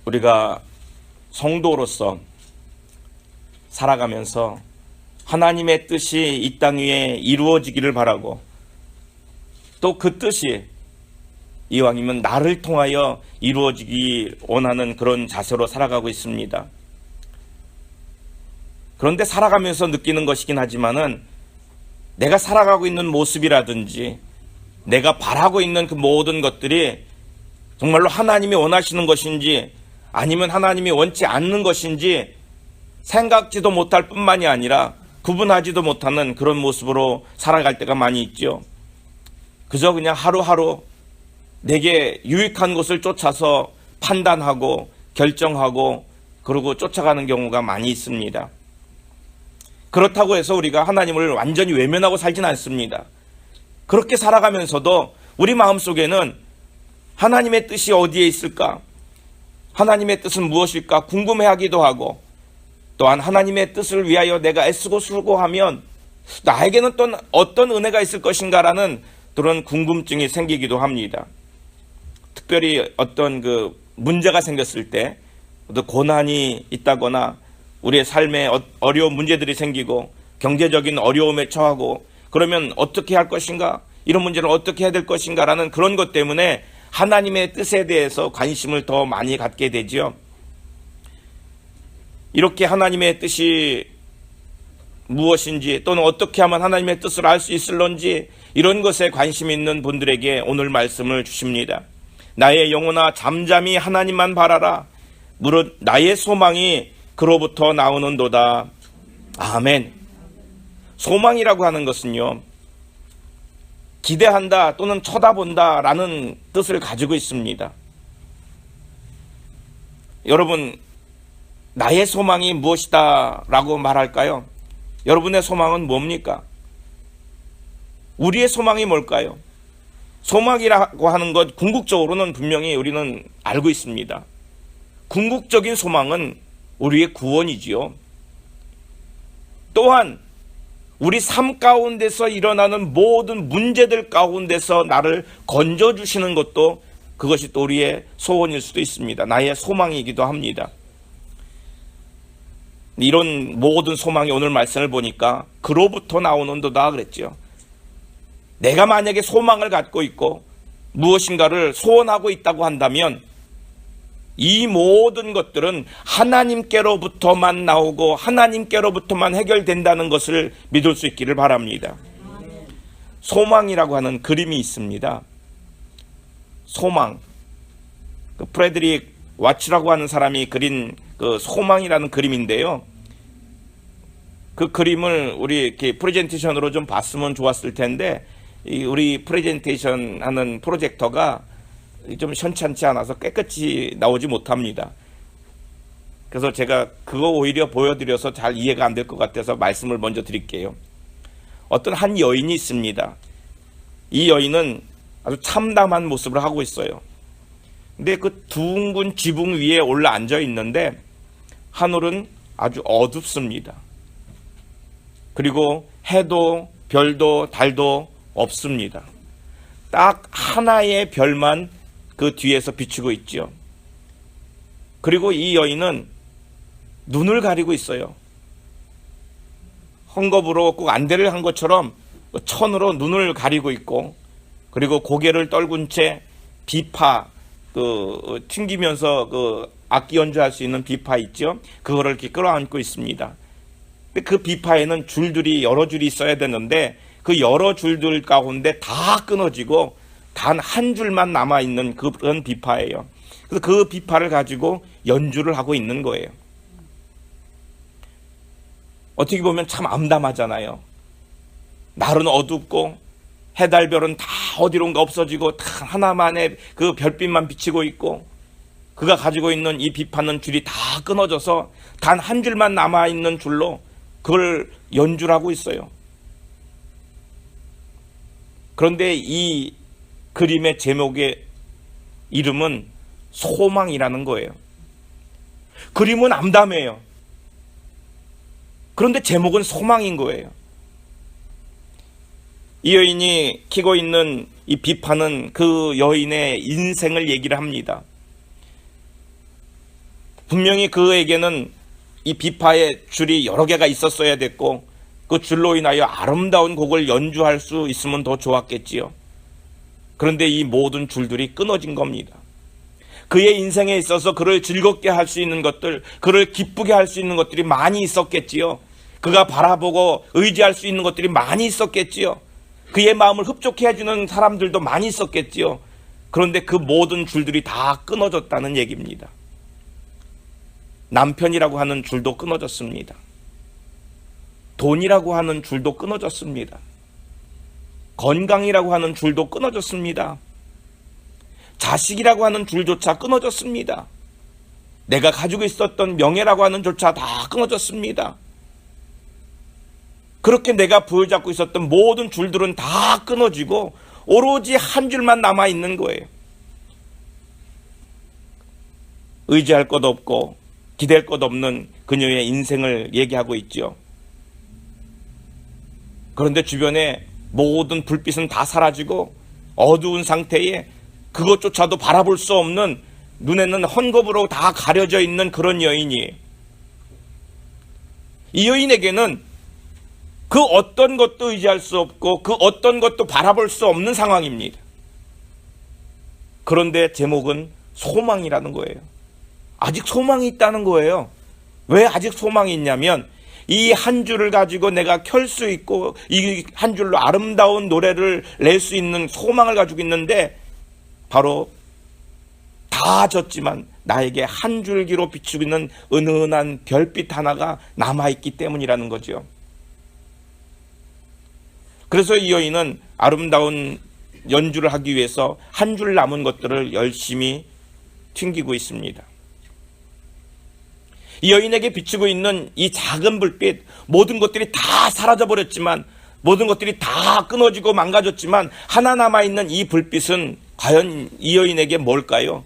우리가 성도로서 살아가면서 하나님의 뜻이 이 땅 위에 이루어지기를 바라고, 또 그 뜻이 이왕이면 나를 통하여 이루어지기 원하는 그런 자세로 살아가고 있습니다. 그런데 살아가면서 느끼는 것이긴 하지만은 내가 살아가고 있는 모습이라든지 내가 바라고 있는 그 모든 것들이 정말로 하나님이 원하시는 것인지 아니면 하나님이 원치 않는 것인지 생각지도 못할 뿐만이 아니라 구분하지도 못하는 그런 모습으로 살아갈 때가 많이 있죠. 그저 그냥 하루하루 내게 유익한 것을 쫓아서 판단하고 결정하고 그러고 쫓아가는 경우가 많이 있습니다. 그렇다고 해서 우리가 하나님을 완전히 외면하고 살진 않습니다. 그렇게 살아가면서도 우리 마음속에는 하나님의 뜻이 어디에 있을까? 하나님의 뜻은 무엇일까? 궁금해하기도 하고, 또한 하나님의 뜻을 위하여 내가 애쓰고 수고하면 나에게는 또 어떤 은혜가 있을 것인가라는 그런 궁금증이 생기기도 합니다. 특별히 어떤 그 문제가 생겼을 때, 어떤 고난이 있다거나 우리의 삶에 어려운 문제들이 생기고 경제적인 어려움에 처하고 그러면 어떻게 할 것인가? 이런 문제를 어떻게 해야 될 것인가라는 그런 것 때문에 하나님의 뜻에 대해서 관심을 더 많이 갖게 되지요. 이렇게 하나님의 뜻이 무엇인지 또는 어떻게 하면 하나님의 뜻을 알 수 있을런지 이런 것에 관심 있는 분들에게 오늘 말씀을 주십니다. 나의 영혼아 잠잠히 하나님만 바라라. 무릇 나의 소망이 그로부터 나오는도다. 아멘. 소망이라고 하는 것은요, 기대한다 또는 쳐다본다 라는 뜻을 가지고 있습니다. 여러분, 나의 소망이 무엇이다 라고 말할까요? 여러분의 소망은 뭡니까? 우리의 소망이 뭘까요? 소망이라고 하는 것 궁극적으로는 분명히 우리는 알고 있습니다. 궁극적인 소망은 우리의 구원이지요. 또한 우리 삶 가운데서 일어나는 모든 문제들 가운데서 나를 건져주시는 것도 그것이 또 우리의 소원일 수도 있습니다. 나의 소망이기도 합니다. 이런 모든 소망이 오늘 말씀을 보니까 그로부터 나오는도다 그랬죠. 내가 만약에 소망을 갖고 있고 무엇인가를 소원하고 있다고 한다면 이 모든 것들은 하나님께로부터만 나오고 하나님께로부터만 해결된다는 것을 믿을 수 있기를 바랍니다. 소망이라고 하는 그림이 있습니다. 소망. 프레드릭 와츠라고 하는 사람이 그린 그 소망이라는 그림인데요. 그 그림을 우리 이렇게 프레젠테이션으로 좀 봤으면 좋았을 텐데, 우리 프레젠테이션 하는 프로젝터가 좀 현찮지 않아서 깨끗이 나오지 못합니다. 그래서 제가 그거 오히려 보여드려서 잘 이해가 안 될 것 같아서 말씀을 먼저 드릴게요. 어떤 한 여인이 있습니다. 이 여인은 아주 참담한 모습을 하고 있어요. 근데 그 둥근 지붕 위에 올라 앉아 있는데 하늘은 아주 어둡습니다. 그리고 해도 별도 달도 없습니다. 딱 하나의 별만 그 뒤에서 비추고 있죠. 그리고 이 여인은 눈을 가리고 있어요. 헝겊으로 꼭 안대를 한 것처럼 천으로 눈을 가리고 있고, 그리고 고개를 떨군 채 비파, 튕기면서 악기 연주할 수 있는 비파 있죠. 그거를 이렇게 끌어안고 있습니다. 근데 그 비파에는 줄들이 여러 줄이 있어야 되는데 그 여러 줄들 가운데 다 끊어지고 단 한 줄만 남아있는 그런 비파예요. 그래서 그 비파를 가지고 연주를 하고 있는 거예요. 어떻게 보면 참 암담하잖아요. 날은 어둡고 해달별은 다 어디론가 없어지고 다 하나만의 그 별빛만 비치고 있고, 그가 가지고 있는 이 비파는 줄이 다 끊어져서 단 한 줄만 남아있는 줄로 그걸 연주를 하고 있어요. 그런데 이 그림의 제목의 이름은 소망이라는 거예요. 그림은 암담해요. 그런데 제목은 소망인 거예요. 이 여인이 키고 있는 이 비파는 그 여인의 인생을 얘기를 합니다. 분명히 그에게는 이 비파의 줄이 여러 개가 있었어야 됐고 그 줄로 인하여 아름다운 곡을 연주할 수 있으면 더 좋았겠지요. 그런데 이 모든 줄들이 끊어진 겁니다. 그의 인생에 있어서 그를 즐겁게 할 수 있는 것들, 그를 기쁘게 할 수 있는 것들이 많이 있었겠지요. 그가 바라보고 의지할 수 있는 것들이 많이 있었겠지요. 그의 마음을 흡족해 해주는 사람들도 많이 있었겠지요. 그런데 그 모든 줄들이 다 끊어졌다는 얘기입니다. 남편이라고 하는 줄도 끊어졌습니다. 돈이라고 하는 줄도 끊어졌습니다. 건강이라고 하는 줄도 끊어졌습니다. 자식이라고 하는 줄조차 끊어졌습니다. 내가 가지고 있었던 명예라고 하는 조차 다 끊어졌습니다. 그렇게 내가 부여잡고 있었던 모든 줄들은 다 끊어지고 오로지 한 줄만 남아있는 거예요. 의지할 것 없고 기댈 것 없는 그녀의 인생을 얘기하고 있죠. 그런데 주변에 모든 불빛은 다 사라지고 어두운 상태에 그것조차도 바라볼 수 없는, 눈에는 헝겊으로 다 가려져 있는 그런 여인이에요. 이 여인에게는 그 어떤 것도 의지할 수 없고 그 어떤 것도 바라볼 수 없는 상황입니다. 그런데 제목은 소망이라는 거예요. 아직 소망이 있다는 거예요. 왜 아직 소망이 있냐면 이 한 줄을 가지고 내가 켤 수 있고 이 한 줄로 아름다운 노래를 낼 수 있는 소망을 가지고 있는데 바로 다 졌지만 나에게 한 줄기로 비추고 있는 은은한 별빛 하나가 남아있기 때문이라는 거죠. 그래서 이 여인은 아름다운 연주를 하기 위해서 한 줄 남은 것들을 열심히 튕기고 있습니다. 이 여인에게 비추고 있는 이 작은 불빛, 모든 것들이 다 사라져버렸지만, 모든 것들이 다 끊어지고 망가졌지만 하나 남아있는 이 불빛은 과연 이 여인에게 뭘까요?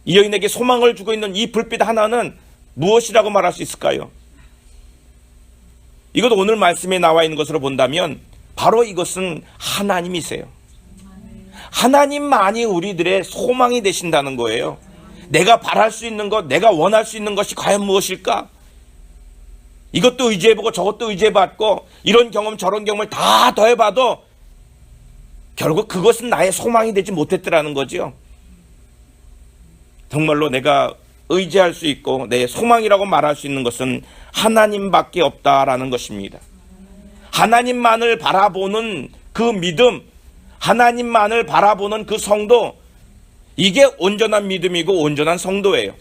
이 여인에게 소망을 주고 있는 이 불빛 하나는 무엇이라고 말할 수 있을까요? 이것도 오늘 말씀에 나와 있는 것으로 본다면 바로 이것은 하나님이세요. 하나님만이 우리들의 소망이 되신다는 거예요. 내가 바랄 수 있는 것, 내가 원할 수 있는 것이 과연 무엇일까? 이것도 의지해보고 저것도 의지해봤고 이런 경험 저런 경험을 다 더해봐도 결국 그것은 나의 소망이 되지 못했더라는 거죠. 정말로 내가 의지할 수 있고 내 소망이라고 말할 수 있는 것은 하나님밖에 없다라는 것입니다. 하나님만을 바라보는 그 믿음, 하나님만을 바라보는 그 성도, 이게 온전한 믿음이고 온전한 성도예요.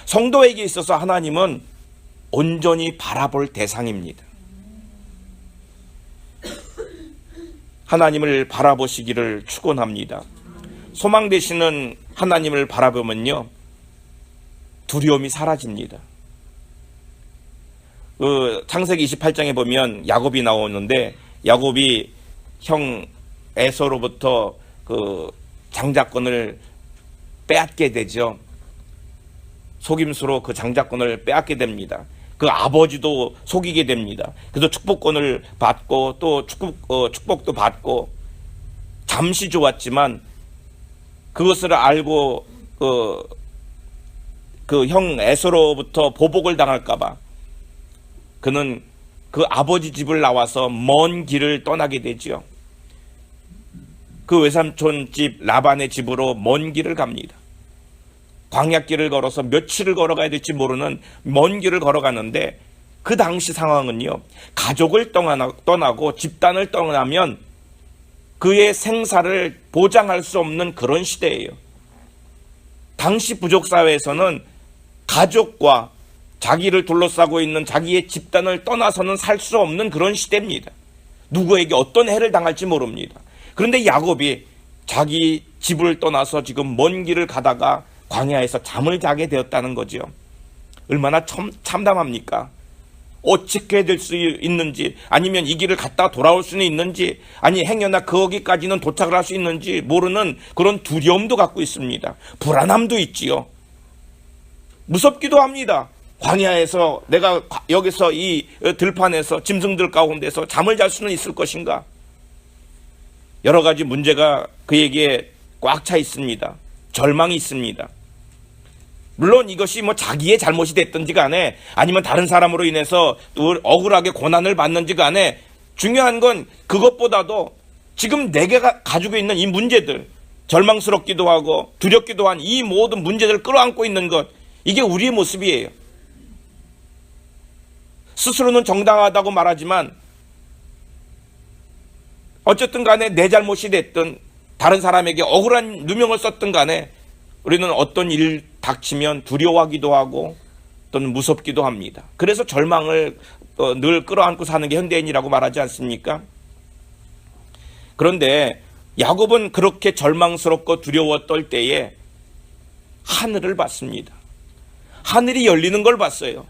성도에게 있어서 하나님은 온전히 바라볼 대상입니다. 하나님을 바라보시기를 축원합니다. 소망 되시는 하나님을 바라보면요, 두려움이 사라집니다. 창세기 28장에 보면 야곱이 나오는데, 야곱이 형 에서로부터 그 장자권을 빼앗게 되죠. 속임수로 그 장자권을 빼앗게 됩니다. 그 아버지도 속이게 됩니다. 그래서 축복권을 받고 또 축복도 받고 잠시 좋았지만 그것을 알고 그 형 에서로부터 보복을 당할까봐 그는 그 아버지 집을 나와서 먼 길을 떠나게 되지요. 그 외삼촌 집 라반의 집으로 먼 길을 갑니다. 광야길을 걸어서 며칠을 걸어가야 될지 모르는 먼 길을 걸어가는데 그 당시 상황은요, 가족을 떠나고 집단을 떠나면 그의 생사를 보장할 수 없는 그런 시대예요. 당시 부족사회에서는 가족과 자기를 둘러싸고 있는 자기의 집단을 떠나서는 살 수 없는 그런 시대입니다. 누구에게 어떤 해를 당할지 모릅니다. 그런데 야곱이 자기 집을 떠나서 지금 먼 길을 가다가 광야에서 잠을 자게 되었다는 거죠. 얼마나 참담합니까? 어떻게 될 수 있는지, 아니면 이 길을 갔다 돌아올 수는 있는지, 아니 행여나 거기까지는 도착을 할 수 있는지 모르는 그런 두려움도 갖고 있습니다. 불안함도 있지요. 무섭기도 합니다. 광야에서 내가 여기서 이 들판에서 짐승들 가운데서 잠을 잘 수는 있을 것인가? 여러 가지 문제가 그에게 꽉 차 있습니다. 절망이 있습니다. 물론 이것이 뭐 자기의 잘못이 됐든지 간에 아니면 다른 사람으로 인해서 또 억울하게 고난을 받는지 간에 중요한 건 그것보다도 지금 내가 가지고 있는 이 문제들, 절망스럽기도 하고 두렵기도 한 이 모든 문제들을 끌어안고 있는 것, 이게 우리의 모습이에요. 스스로는 정당하다고 말하지만 어쨌든 간에 내 잘못이 됐든 다른 사람에게 억울한 누명을 썼든 간에 우리는 어떤 일 닥치면 두려워하기도 하고 또는 무섭기도 합니다. 그래서 절망을 늘 끌어안고 사는 게 현대인이라고 말하지 않습니까? 그런데 야곱은 그렇게 절망스럽고 두려워 떨 때에 하늘을 봤습니다. 하늘이 열리는 걸 봤어요.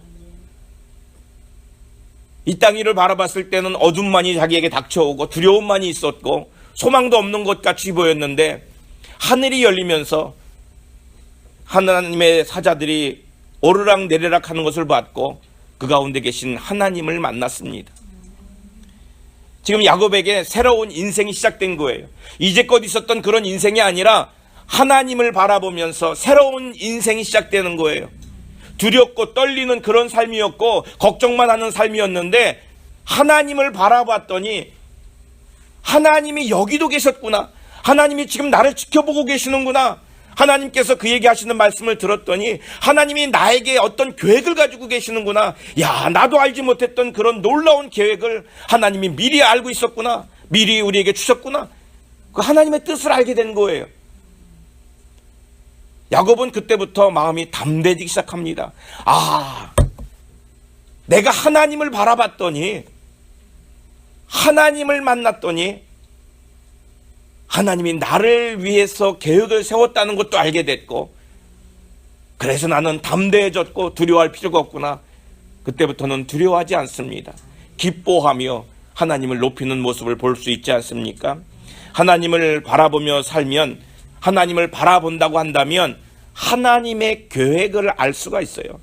이 땅 위를 바라봤을 때는 어둠만이 자기에게 닥쳐오고 두려움만이 있었고 소망도 없는 것 같이 보였는데 하늘이 열리면서 하나님의 사자들이 오르락 내리락 하는 것을 봤고 그 가운데 계신 하나님을 만났습니다. 지금 야곱에게 새로운 인생이 시작된 거예요. 이제껏 있었던 그런 인생이 아니라 하나님을 바라보면서 새로운 인생이 시작되는 거예요. 두렵고 떨리는 그런 삶이었고 걱정만 하는 삶이었는데 하나님을 바라봤더니 하나님이 여기도 계셨구나. 하나님이 지금 나를 지켜보고 계시는구나. 하나님께서 그에게 하시는 말씀을 들었더니 하나님이 나에게 어떤 계획을 가지고 계시는구나. 야, 나도 알지 못했던 그런 놀라운 계획을 하나님이 미리 알고 있었구나. 미리 우리에게 주셨구나. 그 하나님의 뜻을 알게 된 거예요. 야곱은 그때부터 마음이 담대해지기 시작합니다. 아, 내가 하나님을 바라봤더니 하나님을 만났더니 하나님이 나를 위해서 계획을 세웠다는 것도 알게 됐고 그래서 나는 담대해졌고 두려워할 필요가 없구나. 그때부터는 두려워하지 않습니다. 기뻐하며 하나님을 높이는 모습을 볼 수 있지 않습니까? 하나님을 바라보며 살면 하나님을 바라본다고 한다면 하나님의 계획을 알 수가 있어요.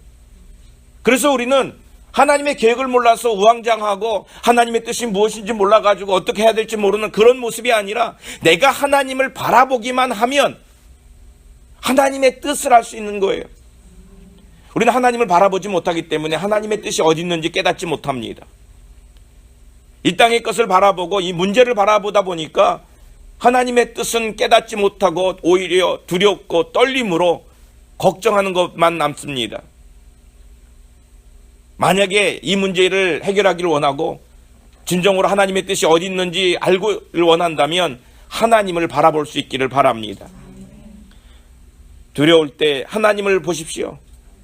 그래서 우리는 하나님의 계획을 몰라서 우왕좌왕하고 하나님의 뜻이 무엇인지 몰라가지고 어떻게 해야 될지 모르는 그런 모습이 아니라 내가 하나님을 바라보기만 하면 하나님의 뜻을 알 수 있는 거예요. 우리는 하나님을 바라보지 못하기 때문에 하나님의 뜻이 어디 있는지 깨닫지 못합니다. 이 땅의 것을 바라보고 이 문제를 바라보다 보니까 하나님의 뜻은 깨닫지 못하고 오히려 두렵고 떨림으로 걱정하는 것만 남습니다. 만약에 이 문제를 해결하기를 원하고 진정으로 하나님의 뜻이 어디 있는지 알기를 원한다면 하나님을 바라볼 수 있기를 바랍니다. 두려울 때 하나님을 보십시오.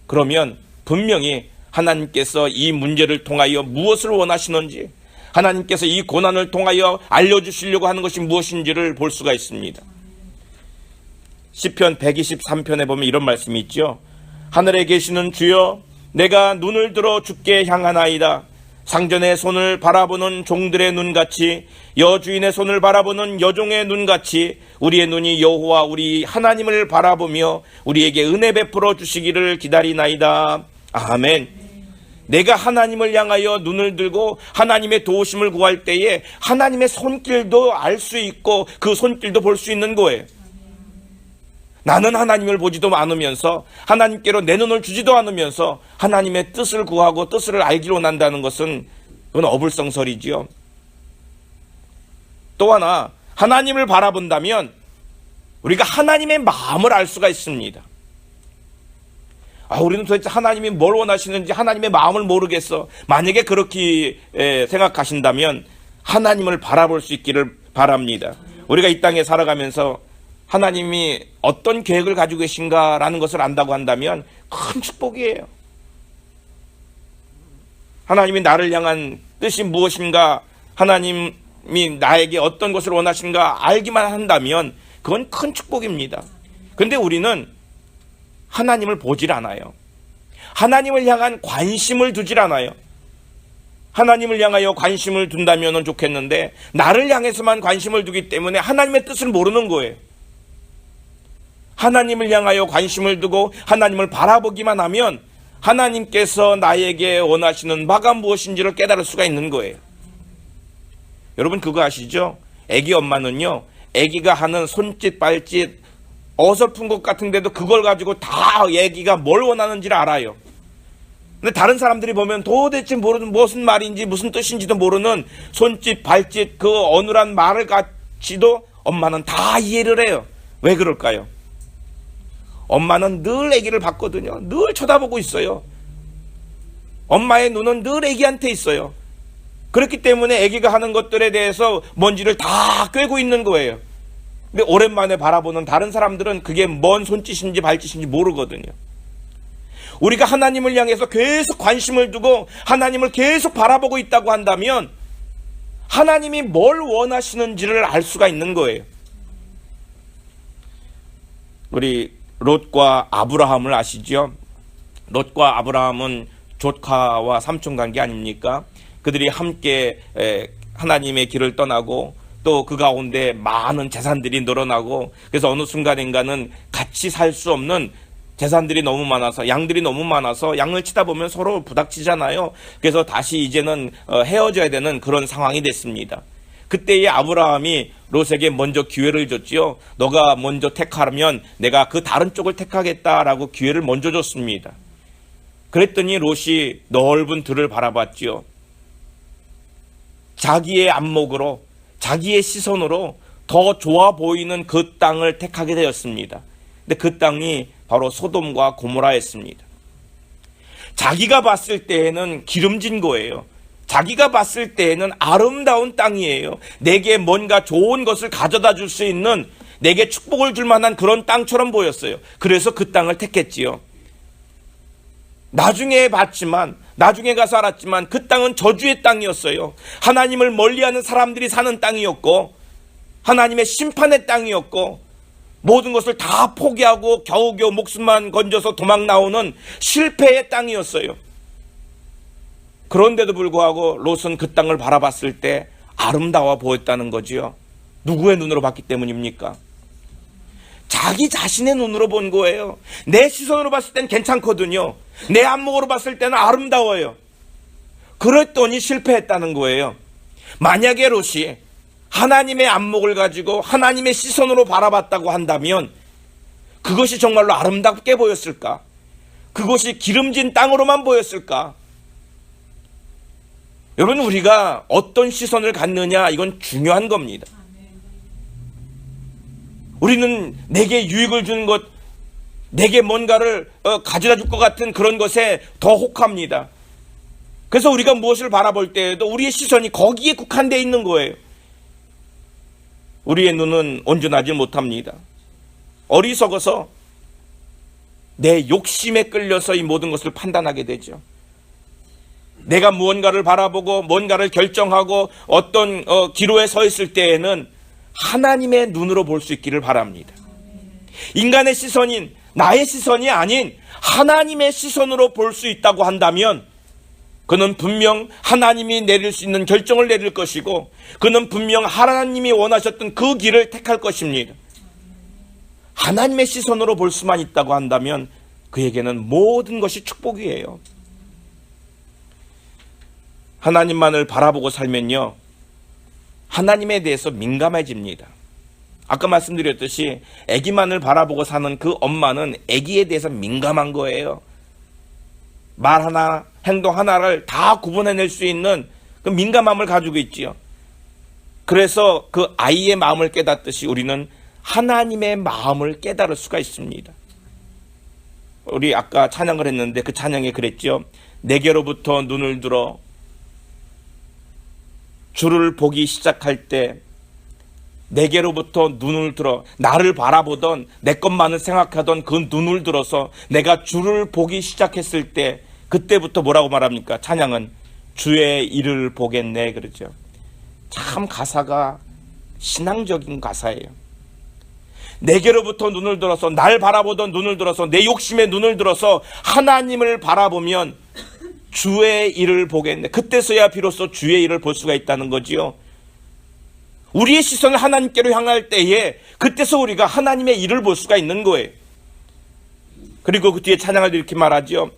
그러면 분명히 하나님께서 이 문제를 통하여 무엇을 원하시는지, 하나님께서 이 고난을 통하여 알려주시려고 하는 것이 무엇인지를 볼 수가 있습니다. 시편 123편에 보면 이런 말씀이 있죠. 하늘에 계시는 주여, 내가 눈을 들어 주께 향하나이다. 상전의 손을 바라보는 종들의 눈같이, 여주인의 손을 바라보는 여종의 눈같이 우리의 눈이 여호와 우리 하나님을 바라보며 우리에게 은혜 베풀어 주시기를 기다리나이다. 아멘. 내가 하나님을 향하여 눈을 들고 하나님의 도우심을 구할 때에 하나님의 손길도 알 수 있고 그 손길도 볼 수 있는 거예요. 나는 하나님을 보지도 않으면서 하나님께로 내 눈을 주지도 않으면서 하나님의 뜻을 구하고 뜻을 알기로 원한다는 것은 그건 어불성설이지요. 또 하나, 하나님을 바라본다면 우리가 하나님의 마음을 알 수가 있습니다. 우리는 도대체 하나님이 뭘 원하시는지 하나님의 마음을 모르겠어. 만약에 그렇게 생각하신다면 하나님을 바라볼 수 있기를 바랍니다. 우리가 이 땅에 살아가면서 하나님이 어떤 계획을 가지고 계신가라는 것을 안다고 한다면 큰 축복이에요. 하나님이 나를 향한 뜻이 무엇인가, 하나님이 나에게 어떤 것을 원하신가 알기만 한다면 그건 큰 축복입니다. 그런데 우리는 하나님을 보질 않아요. 하나님을 향한 관심을 두질 않아요. 하나님을 향하여 관심을 둔다면 좋겠는데 나를 향해서만 관심을 두기 때문에 하나님의 뜻을 모르는 거예요. 하나님을 향하여 관심을 두고 하나님을 바라보기만 하면 하나님께서 나에게 원하시는 바가 무엇인지를 깨달을 수가 있는 거예요. 여러분 그거 아시죠? 애기 엄마는요, 애기가 하는 손짓 발짓 어설픈 것 같은데도 그걸 가지고 다 애기가 뭘 원하는지를 알아요. 근데 다른 사람들이 보면 도대체 모르는 무슨 말인지 무슨 뜻인지도 모르는 손짓 발짓 그 어눌한 말을 같이도 엄마는 다 이해를 해요. 왜 그럴까요? 엄마는 늘 애기를 봤거든요. 늘 쳐다보고 있어요. 엄마의 눈은 늘 애기한테 있어요. 그렇기 때문에 애기가 하는 것들에 대해서 뭔지를 다 꿰고 있는 거예요. 근데 오랜만에 바라보는 다른 사람들은 그게 뭔 손짓인지 발짓인지 모르거든요. 우리가 하나님을 향해서 계속 관심을 두고 하나님을 계속 바라보고 있다고 한다면 하나님이 뭘 원하시는지를 알 수가 있는 거예요. 우리 롯과 아브라함을 아시죠? 롯과 아브라함은 조카와 삼촌 관계 아닙니까? 그들이 함께 하나님의 길을 떠나고 또 그 가운데 많은 재산들이 늘어나고 그래서 어느 순간인가는 같이 살 수 없는 재산들이 너무 많아서 양들이 너무 많아서 양을 치다 보면 서로 부닥치잖아요. 그래서 다시 이제는 헤어져야 되는 그런 상황이 됐습니다. 그때의 아브라함이 롯에게 먼저 기회를 줬지요. 너가 먼저 택하면 내가 그 다른 쪽을 택하겠다라고 기회를 먼저 줬습니다. 그랬더니 롯이 넓은 들을 바라봤지요. 자기의 안목으로 자기의 시선으로 더 좋아 보이는 그 땅을 택하게 되었습니다. 근데 그 땅이 바로 소돔과 고모라였습니다. 자기가 봤을 때에는 기름진 거예요. 자기가 봤을 때에는 아름다운 땅이에요. 내게 뭔가 좋은 것을 가져다 줄 수 있는, 내게 축복을 줄 만한 그런 땅처럼 보였어요. 그래서 그 땅을 택했지요. 나중에 봤지만, 나중에 가서 알았지만 그 땅은 저주의 땅이었어요. 하나님을 멀리하는 사람들이 사는 땅이었고 하나님의 심판의 땅이었고 모든 것을 다 포기하고 겨우겨우 목숨만 건져서 도망 나오는 실패의 땅이었어요. 그런데도 불구하고 롯은 그 땅을 바라봤을 때 아름다워 보였다는 거지요. 누구의 눈으로 봤기 때문입니까? 자기 자신의 눈으로 본 거예요. 내 시선으로 봤을 땐 괜찮거든요. 내 안목으로 봤을 때는 아름다워요. 그랬더니 실패했다는 거예요. 만약에 롯이 하나님의 안목을 가지고 하나님의 시선으로 바라봤다고 한다면 그것이 정말로 아름답게 보였을까? 그것이 기름진 땅으로만 보였을까? 여러분, 우리가 어떤 시선을 갖느냐, 이건 중요한 겁니다. 우리는 내게 유익을 주는 것, 내게 뭔가를 가져다 줄 것 같은 그런 것에 더 혹합니다. 그래서 우리가 무엇을 바라볼 때에도 우리의 시선이 거기에 국한되어 있는 거예요. 우리의 눈은 온전하지 못합니다. 어리석어서 내 욕심에 끌려서 이 모든 것을 판단하게 되죠. 내가 무언가를 바라보고 뭔가를 결정하고 어떤 기로에 서 있을 때에는 하나님의 눈으로 볼 수 있기를 바랍니다. 인간의 시선인, 나의 시선이 아닌 하나님의 시선으로 볼 수 있다고 한다면 그는 분명 하나님이 내릴 수 있는 결정을 내릴 것이고 그는 분명 하나님이 원하셨던 그 길을 택할 것입니다. 하나님의 시선으로 볼 수만 있다고 한다면 그에게는 모든 것이 축복이에요. 하나님만을 바라보고 살면요, 하나님에 대해서 민감해집니다. 아까 말씀드렸듯이 아기만을 바라보고 사는 그 엄마는 아기에 대해서 민감한 거예요. 말 하나, 행동 하나를 다 구분해낼 수 있는 그 민감함을 가지고 있지요. 그래서 그 아이의 마음을 깨닫듯이 우리는 하나님의 마음을 깨달을 수가 있습니다. 우리 아까 찬양을 했는데 그 찬양에 그랬죠. 내게로부터 눈을 들어 주를 보기 시작할 때, 내게로부터 눈을 들어 나를 바라보던 내 것만을 생각하던 그 눈을 들어서 내가 주를 보기 시작했을 때 그때부터 뭐라고 말합니까? 찬양은 주의 일을 보겠네 그러죠. 참 가사가 신앙적인 가사예요. 내게로부터 눈을 들어서, 날 바라보던 눈을 들어서, 내 욕심의 눈을 들어서 하나님을 바라보면 주의 일을 보겠네. 그때서야 비로소 주의 일을 볼 수가 있다는 거지요. 우리의 시선을 하나님께로 향할 때에 그때서 우리가 하나님의 일을 볼 수가 있는 거예요. 그리고 그 뒤에 찬양을 이렇게 말하죠.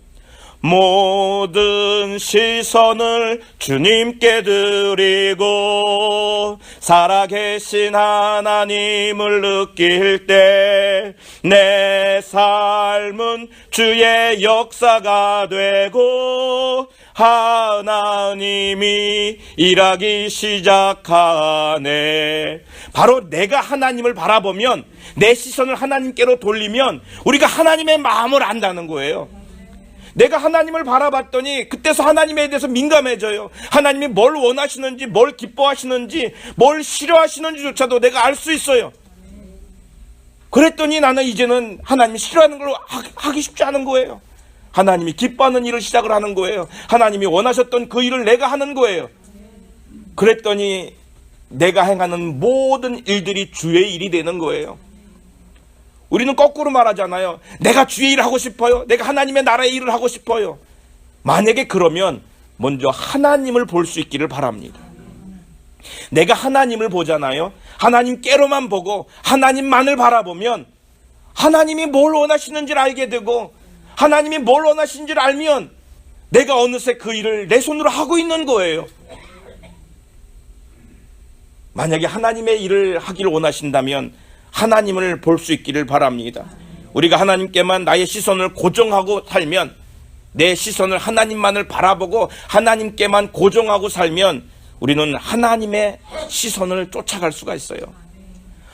모든 시선을 주님께 드리고 살아계신 하나님을 느낄 때 내 삶은 주의 역사가 되고 하나님이 일하기 시작하네. 바로 내가 하나님을 바라보면, 내 시선을 하나님께로 돌리면 우리가 하나님의 마음을 안다는 거예요. 내가 하나님을 바라봤더니 그때서 하나님에 대해서 민감해져요. 하나님이 뭘 원하시는지, 뭘 기뻐하시는지, 뭘 싫어하시는지조차도 내가 알 수 있어요. 그랬더니 나는 이제는 하나님이 싫어하는 걸 하기 쉽지 않은 거예요. 하나님이 기뻐하는 일을 시작을 하는 거예요. 하나님이 원하셨던 그 일을 내가 하는 거예요. 그랬더니 내가 행하는 모든 일들이 주의 일이 되는 거예요. 우리는 거꾸로 말하잖아요. 내가 주의 일을 하고 싶어요. 내가 하나님의 나라의 일을 하고 싶어요. 만약에 그러면 먼저 하나님을 볼 수 있기를 바랍니다. 내가 하나님을 보잖아요. 하나님께로만 보고 하나님만을 바라보면 하나님이 뭘 원하시는지를 알게 되고, 하나님이 뭘 원하시는지를 알면 내가 어느새 그 일을 내 손으로 하고 있는 거예요. 만약에 하나님의 일을 하기를 원하신다면 하나님을 볼 수 있기를 바랍니다. 우리가 하나님께만 나의 시선을 고정하고 살면, 내 시선을 하나님만을 바라보고 하나님께만 고정하고 살면 우리는 하나님의 시선을 쫓아갈 수가 있어요.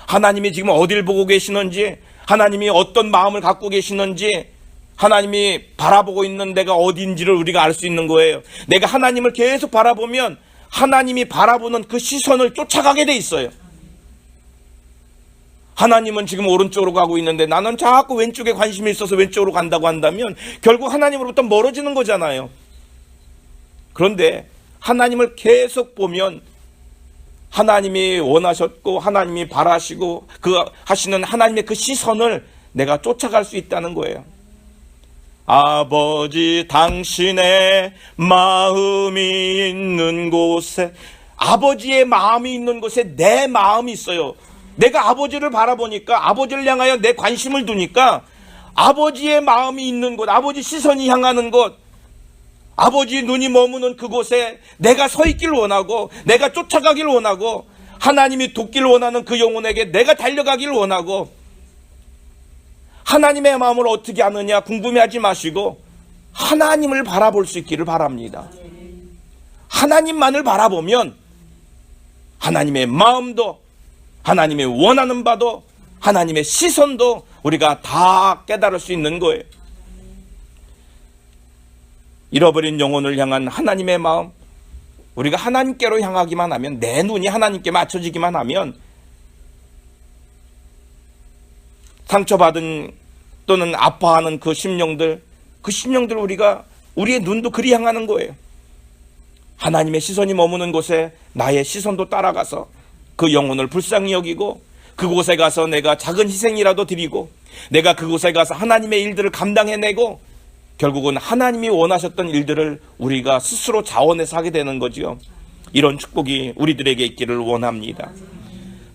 하나님이 지금 어딜 보고 계시는지, 하나님이 어떤 마음을 갖고 계시는지, 하나님이 바라보고 있는 데가 어딘지를 우리가 알 수 있는 거예요. 내가 하나님을 계속 바라보면 하나님이 바라보는 그 시선을 쫓아가게 돼 있어요. 하나님은 지금 오른쪽으로 가고 있는데 나는 자꾸 왼쪽에 관심이 있어서 왼쪽으로 간다고 한다면 결국 하나님으로부터 멀어지는 거잖아요. 그런데 하나님을 계속 보면 하나님이 원하셨고 하나님이 바라시고 그 하시는 하나님의 그 시선을 내가 쫓아갈 수 있다는 거예요. 아버지, 당신의 마음이 있는 곳에, 아버지의 마음이 있는 곳에 내 마음이 있어요. 내가 아버지를 바라보니까, 아버지를 향하여 내 관심을 두니까 아버지의 마음이 있는 곳, 아버지 시선이 향하는 곳, 아버지 눈이 머무는 그곳에 내가 서 있기를 원하고, 내가 쫓아가기를 원하고, 하나님이 돕기를 원하는 그 영혼에게 내가 달려가기를 원하고, 하나님의 마음을 어떻게 아느냐 궁금해하지 마시고 하나님을 바라볼 수 있기를 바랍니다. 하나님만을 바라보면 하나님의 마음도, 하나님의 원하는 바도, 하나님의 시선도 우리가 다 깨달을 수 있는 거예요. 잃어버린 영혼을 향한 하나님의 마음, 우리가 하나님께로 향하기만 하면, 내 눈이 하나님께 맞춰지기만 하면 상처받은 또는 아파하는 그 심령들 우리가, 우리의 눈도 그리 향하는 거예요. 하나님의 시선이 머무는 곳에 나의 시선도 따라가서 그 영혼을 불쌍히 여기고, 그곳에 가서 내가 작은 희생이라도 드리고, 내가 그곳에 가서 하나님의 일들을 감당해내고, 결국은 하나님이 원하셨던 일들을 우리가 스스로 자원해서 하게 되는 거지요. 이런 축복이 우리들에게 있기를 원합니다.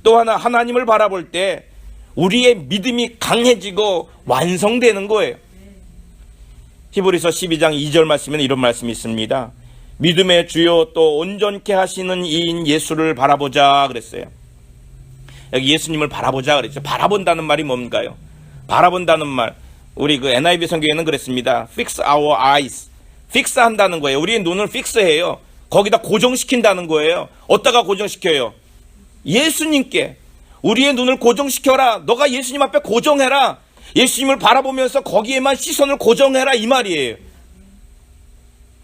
또 하나, 하나님을 바라볼 때 우리의 믿음이 강해지고 완성되는 거예요. 히브리서 12장 2절 말씀에는 이런 말씀이 있습니다. 믿음의 주요 또 온전케 하시는 이인 예수를 바라보자 그랬어요. 여기 예수님을 바라보자 그랬죠. 바라본다는 말이 뭔가요? 바라본다는 말, 우리 그 NIV 성경에는 그랬습니다. Fix our eyes. 픽스 한다는 거예요. 우리의 눈을 픽스해요. 거기다 고정시킨다는 거예요. 어디다가 고정시켜요? 예수님께. 우리의 눈을 고정시켜라. 너가 예수님 앞에 고정해라. 예수님을 바라보면서 거기에만 시선을 고정해라, 이 말이에요.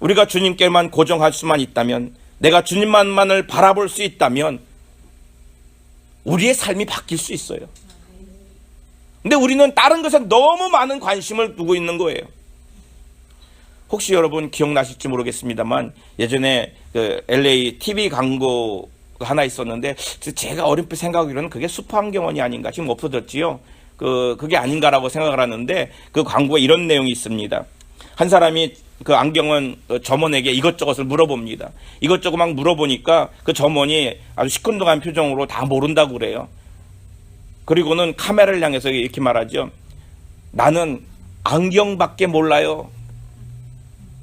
우리가 주님께만 고정할 수만 있다면, 내가 주님만을 바라볼 수 있다면 우리의 삶이 바뀔 수 있어요. 근데 우리는 다른 것에 너무 많은 관심을 두고 있는 거예요. 혹시 여러분 기억나실지 모르겠습니다만, 예전에 그 LA TV 광고 하나 있었는데, 제가 어렴풋 생각하기로는 그게 슈퍼안경원이 아닌가, 지금 없어졌지요. 그게 아닌가라고 생각을 하는데, 그 광고에 이런 내용이 있습니다. 한 사람이 그 안경원 점원에게 이것저것을 물어봅니다. 이것저것 막 물어보니까 그 점원이 아주 시큰둥한 표정으로 다 모른다고 그래요. 그리고는 카메라를 향해서 이렇게 말하죠. 나는 안경밖에 몰라요.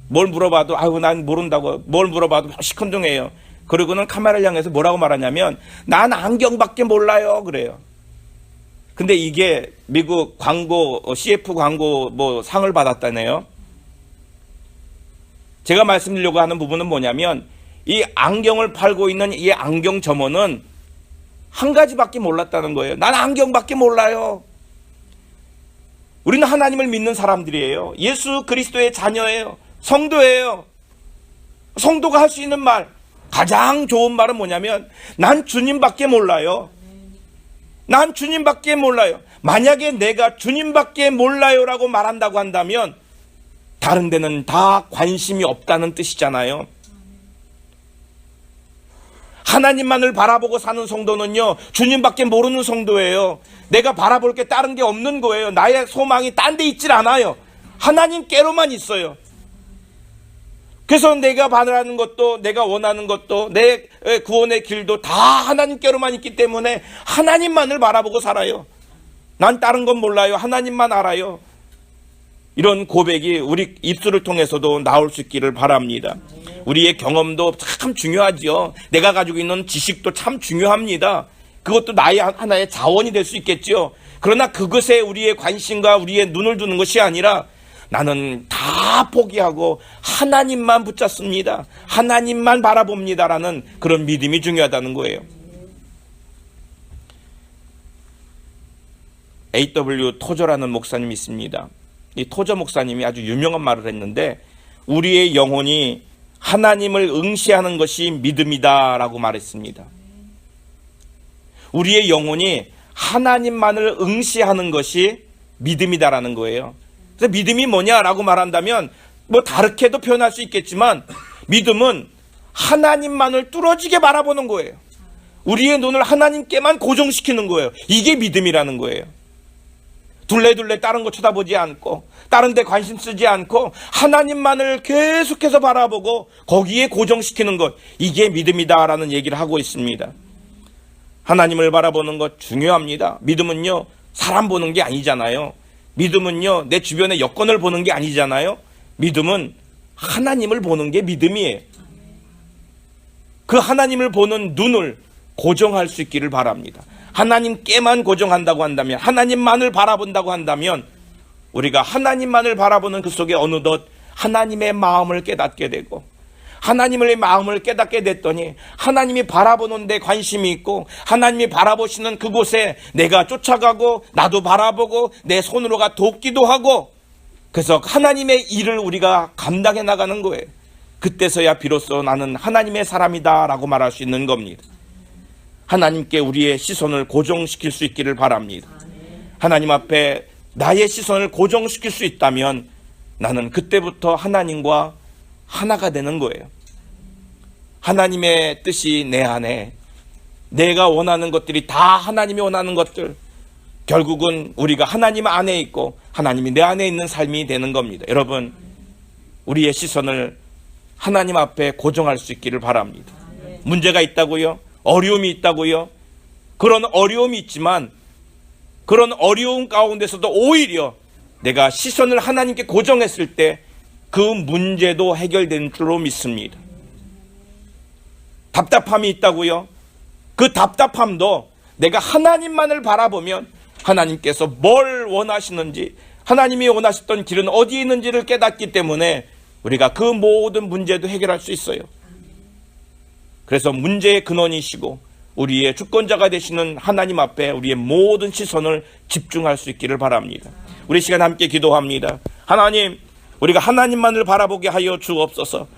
뭘 물어봐도 아유 난 모른다고, 뭘 물어봐도 시큰둥해요. 그리고는 카메라를 향해서 뭐라고 말하냐면 난 안경밖에 몰라요 그래요. 근데 이게 미국 광고 CF 광고 뭐 상을 받았다네요. 제가 말씀드리려고 하는 부분은 뭐냐면 이 안경을 팔고 있는 이 안경 점원은 한 가지밖에 몰랐다는 거예요. 난 안경밖에 몰라요. 우리는 하나님을 믿는 사람들이에요. 예수 그리스도의 자녀예요. 성도예요. 성도가 할 수 있는 말, 가장 좋은 말은 뭐냐면 난 주님밖에 몰라요. 난 주님밖에 몰라요. 만약에 내가 주님밖에 몰라요라고 말한다고 한다면 다른 데는 다 관심이 없다는 뜻이잖아요. 하나님만을 바라보고 사는 성도는요, 주님밖에 모르는 성도예요. 내가 바라볼 게 다른 게 없는 거예요. 나의 소망이 딴 데 있질 않아요. 하나님께로만 있어요. 그래서 내가 바라는 것도, 내가 원하는 것도, 내 구원의 길도 다 하나님께로만 있기 때문에 하나님만을 바라보고 살아요. 난 다른 건 몰라요. 하나님만 알아요. 이런 고백이 우리 입술을 통해서도 나올 수 있기를 바랍니다. 우리의 경험도 참 중요하죠. 내가 가지고 있는 지식도 참 중요합니다. 그것도 나의 하나의 자원이 될 수 있겠죠. 그러나 그것에 우리의 관심과 우리의 눈을 두는 것이 아니라 나는 다 포기하고 하나님만 붙잡습니다. 하나님만 바라봅니다라는 그런 믿음이 중요하다는 거예요. A.W. 토저라는 목사님이 있습니다. 이 토저 목사님이 아주 유명한 말을 했는데 우리의 영혼이 하나님을 응시하는 것이 믿음이다라고 말했습니다. 우리의 영혼이 하나님만을 응시하는 것이 믿음이다라는 거예요. 그래서 믿음이 뭐냐라고 말한다면 뭐 다르게도 표현할 수 있겠지만 믿음은 하나님만을 뚫어지게 바라보는 거예요. 우리의 눈을 하나님께만 고정시키는 거예요. 이게 믿음이라는 거예요. 둘레둘레 다른 거 쳐다보지 않고 다른 데 관심 쓰지 않고 하나님만을 계속해서 바라보고 거기에 고정시키는 것, 이게 믿음이다라는 얘기를 하고 있습니다. 하나님을 바라보는 것 중요합니다. 믿음은요, 사람 보는 게 아니잖아요. 믿음은요, 내 주변의 여건을 보는 게 아니잖아요. 믿음은 하나님을 보는 게 믿음이에요. 그 하나님을 보는 눈을 고정할 수 있기를 바랍니다. 하나님께만 고정한다고 한다면, 하나님만을 바라본다고 한다면 우리가 하나님만을 바라보는 그 속에 어느덧 하나님의 마음을 깨닫게 되고, 하나님의 마음을 깨닫게 됐더니 하나님이 바라보는 데 관심이 있고 하나님이 바라보시는 그곳에 내가 쫓아가고 나도 바라보고 내 손으로가 돕기도 하고, 그래서 하나님의 일을 우리가 감당해 나가는 거예요. 그때서야 비로소 나는 하나님의 사람이다 라고 말할 수 있는 겁니다. 하나님께 우리의 시선을 고정시킬 수 있기를 바랍니다. 하나님 앞에 나의 시선을 고정시킬 수 있다면 나는 그때부터 하나님과 하나가 되는 거예요. 하나님의 뜻이 내 안에, 내가 원하는 것들이 다 하나님이 원하는 것들, 결국은 우리가 하나님 안에 있고 하나님이 내 안에 있는 삶이 되는 겁니다. 여러분, 우리의 시선을 하나님 앞에 고정할 수 있기를 바랍니다. 문제가 있다고요? 어려움이 있다고요? 그런 어려움이 있지만 그런 어려움 가운데서도 오히려 내가 시선을 하나님께 고정했을 때 그 문제도 해결된 줄로 믿습니다. 답답함이 있다고요? 그 답답함도 내가 하나님만을 바라보면 하나님께서 뭘 원하시는지, 하나님이 원하셨던 길은 어디에 있는지를 깨닫기 때문에 우리가 그 모든 문제도 해결할 수 있어요. 그래서 문제의 근원이시고 우리의 주권자가 되시는 하나님 앞에 우리의 모든 시선을 집중할 수 있기를 바랍니다. 우리 시간 함께 기도합니다. 하나님, 우리가 하나님만을 바라보게 하여 주옵소서.